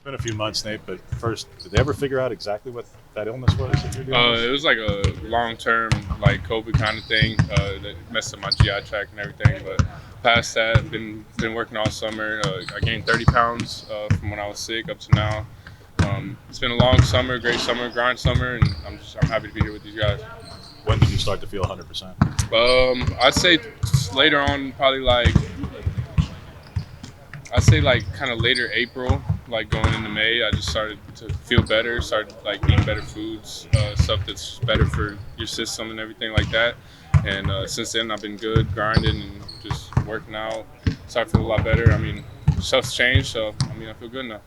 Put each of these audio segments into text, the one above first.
been a few months, Nate, but first, did they ever figure out exactly what that illness was that you're dealing with? It was like a long-term, like COVID kind of thing that messed up my GI tract and everything. But past that, been working all summer. I gained 30 pounds from when I was sick up to now. It's been a long summer, great summer, grind summer, and I'm happy to be here with these guys. When did you start to feel 100%? I'd say later on, probably kind of later April, like going into May, I just started to feel better, started like eating better foods, stuff that's better for your system and everything like that. And since then, I've been good, grinding and just working out. Started to feel a lot better. I mean, stuff's changed, so I feel good now.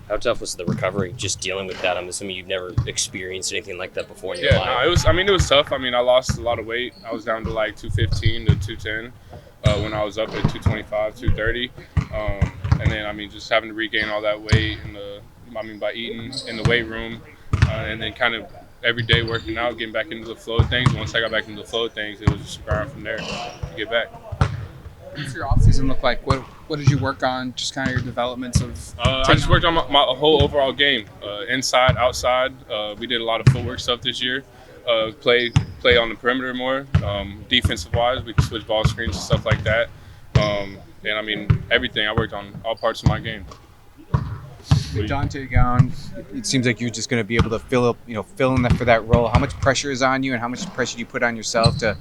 How tough was the recovery, just dealing with that? I'm assuming you've never experienced anything like that before in your Yeah, life. no, it was tough. I lost a lot of weight. I was down to like 215 to 210 when I was up at 225, 230. And then, just having to regain all that weight by eating in the weight room and then kind of every day working out, getting back into the flow of things. Once I got back into the flow of things, it was just a grind from there to get back. What's your offseason look like? What did you work on? Just kind of your developments of. I just worked on my whole overall game, inside, outside. We did a lot of footwork stuff this year. Play on the perimeter more. Defensive wise, we could switch ball screens and stuff like that. And everything. I worked on all parts of my game. With Dante gone, it seems like you're just going to be able to fill in for that role. How much pressure is on you, and how much pressure do you put on yourself to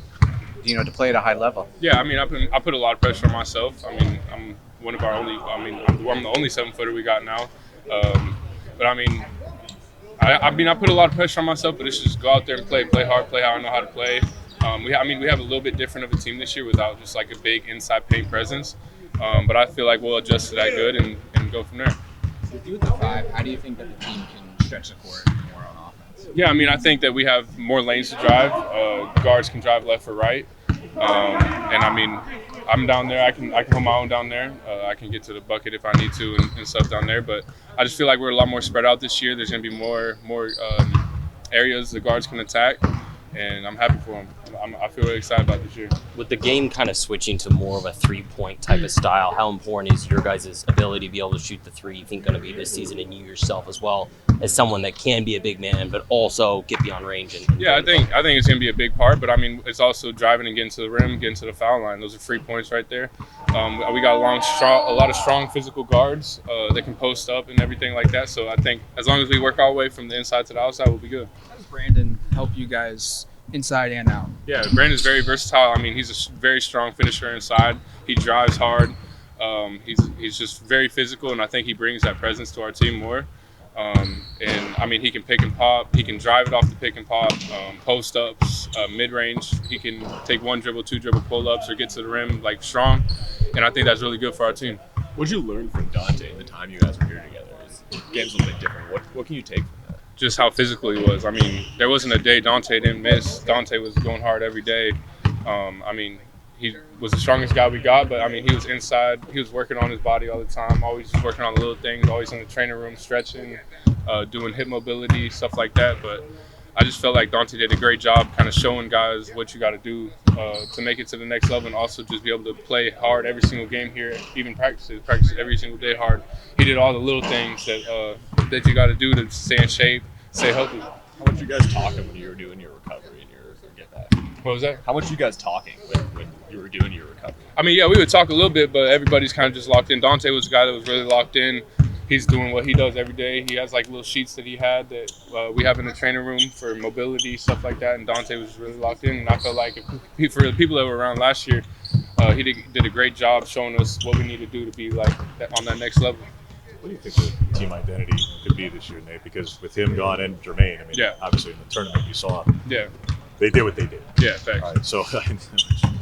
play at a high level? Yeah, I put a lot of pressure on myself. I'm one of our only. I'm the only 7-footer we got now. But I put a lot of pressure on myself. But it's just go out there and play hard, play how I know how to play. We have a little bit different of a team this year without just like a big inside paint presence. But I feel like we'll adjust to that good and go from there. With you at the 5, how do you think that the team can stretch the court more on offense? Yeah, I think that we have more lanes to drive. Guards can drive left or right. I'm down there. I can hold my own down there. I can get to the bucket if I need to and stuff down there. But I just feel like we're a lot more spread out this year. There's going to be more areas the guards can attack, and I'm happy for them. I feel really excited about this year. With the game kind of switching to more of a three-point type of style, how important is your guys' ability to be able to shoot the three, you think, going to be this season, and you yourself as well as someone that can be a big man but also get beyond range? Yeah, I think it's going to be a big part, but it's also driving and getting to the rim, getting to the foul line. Those are free points right there. We got a lot of strong physical guards that can post up and everything like that. So I think as long as we work our way from the inside to the outside, we'll be good. How does Brandon help you guys inside and out? Yeah, Brandon's very versatile. He's a very strong finisher inside. He drives hard. He's just very physical, and I think he brings that presence to our team more. He can pick and pop. He can drive it off the pick and pop, post ups, mid range. He can take 1 dribble, 2 dribble pull ups, or get to the rim like strong. And I think that's really good for our team. What did you learn from Dante in the time you guys were here together? The game's a little bit different. What can you take from that? Just how physical he was. There wasn't a day Dante didn't miss. Dante was going hard every day. He was the strongest guy we got, but he was inside. He was working on his body all the time, always working on the little things, always in the training room, stretching, doing hip mobility, stuff like that. But I just felt like Dante did a great job kind of showing guys what you got to do to make it to the next level, and also just be able to play hard every single game here, even practice every single day hard. He did all the little things that you got to do to stay in shape, stay healthy. How much you guys talking when you were doing your recovery and your get back? What was that? How much you guys talking when you were doing your recovery? We would talk a little bit, but everybody's kind of just locked in. Dante was the guy that was really locked in. He's doing what he does every day. He has like little sheets that he had that we have in the training room for mobility, stuff like that. And Dante was really locked in. And I felt like for the people that were around last year, he did a great job showing us what we need to do to be like on that next level. What do you think the team identity could be this year, Nate? Because with him gone and Jermaine, obviously in the tournament you saw, they did what they did. Yeah, thanks. All right, so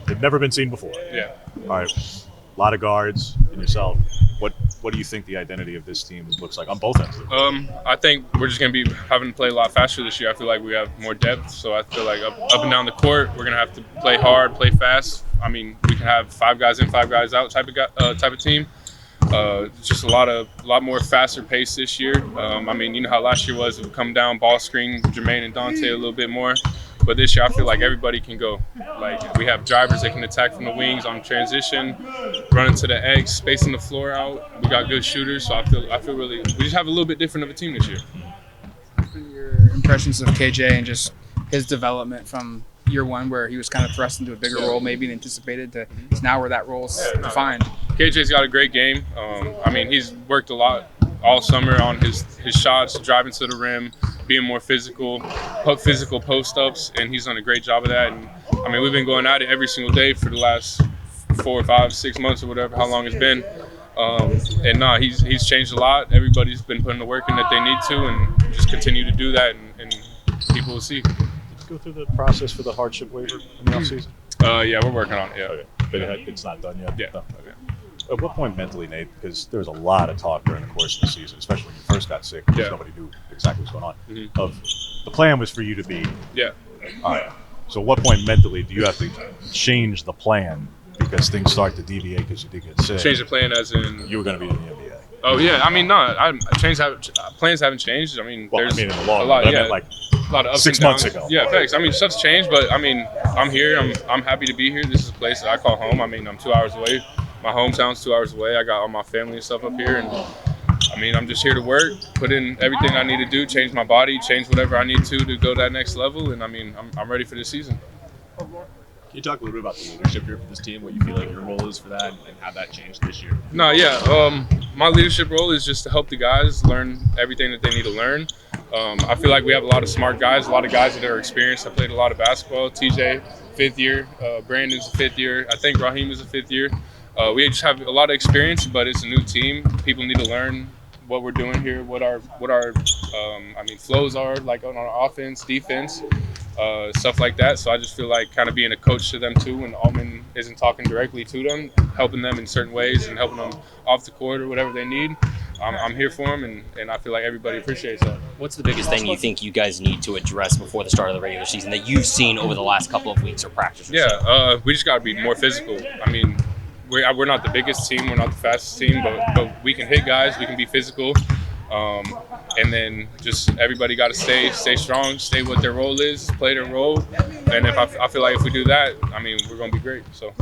they've never been seen before. Yeah. All right, a lot of guards and yourself. What do you think the identity of this team looks like on both ends? I think we're just going to be having to play a lot faster this year. I feel like we have more depth, so I feel like up and down the court, we're going to have to play hard, play fast. We can have 5 guys in, 5 guys out type of team. Just a lot more faster pace this year. You know how last year was. It would come down, ball screen, Jermaine and Dante a little bit more. But this year, I feel like everybody can go. Like, we have drivers that can attack from the wings on transition, running to the X, spacing the floor out. We got good shooters, so I feel really. We just have a little bit different of a team this year. Your impressions of KJ and just his development from year one, where he was kind of thrust into a bigger role maybe than anticipated, to now where that role's defined. KJ's got a great game. I mean, he's worked a lot all summer on his shots, driving to the rim, being more physical post-ups, and he's done a great job of that. And I mean, we've been going at it every single day for the last 4 or 5, 6 months or whatever, how long it's been. And he's changed a lot. Everybody's been putting the work in that they need to, and just continue to do that, and people will see. Did you go through the process for the hardship waiver in the offseason? Yeah, we're working on it. Yeah. Okay. But it's not done yet? Yeah. No. Okay. At what point mentally, Nate, because there was a lot of talk during the course of the season, especially when you first got sick, because nobody knew exactly what was going on, of the plan was for you to be all right. So at what point mentally do you have to change the plan because things start to deviate because you did get sick? Change the plan as in? You were going to be in the NBA. Oh, yeah. I mean, no, plans haven't changed. I mean, there's in the long a lot, run, I meant like a lot of ups 6 and downs. months ago. Yeah, thanks. I mean, stuff's changed, but I mean, I'm here. I'm happy to be here. This is a place that I call home. I mean, I'm 2 hours away. My hometown's 2 hours away. I got all my family and stuff up here, and I mean, I'm just here to work, put in everything I need to do, change my body, change whatever I need to go to that next level, and I mean, I'm ready for this season. Can you talk a little bit about the leadership here for this team, what you feel like your role is for that, and how that changed this year? No, yeah. My leadership role is just to help the guys learn everything that they need to learn. I feel like we have a lot of smart guys, a lot of guys that are experienced. I played a lot of basketball. TJ, 5th year. Brandon's a 5th year. I think Raheem is a 5th year. We just have a lot of experience, but it's a new team. People need to learn what we're doing here, what our flows are, like on our offense, defense, stuff like that. So I just feel like kind of being a coach to them too, and Altman isn't talking directly to them, helping them in certain ways and helping them off the court or whatever they need. I'm here for them, and I feel like everybody appreciates that. What's the biggest thing you think you guys need to address before the start of the regular season that you've seen over the last couple of weeks or practice? We just got to be more physical. I mean, we're not the biggest team, we're not the fastest team, but we can hit guys, we can be physical, and then just everybody got to stay strong, stay what their role is, play their role, and I feel like if we do that, I mean, we're going to be great. So.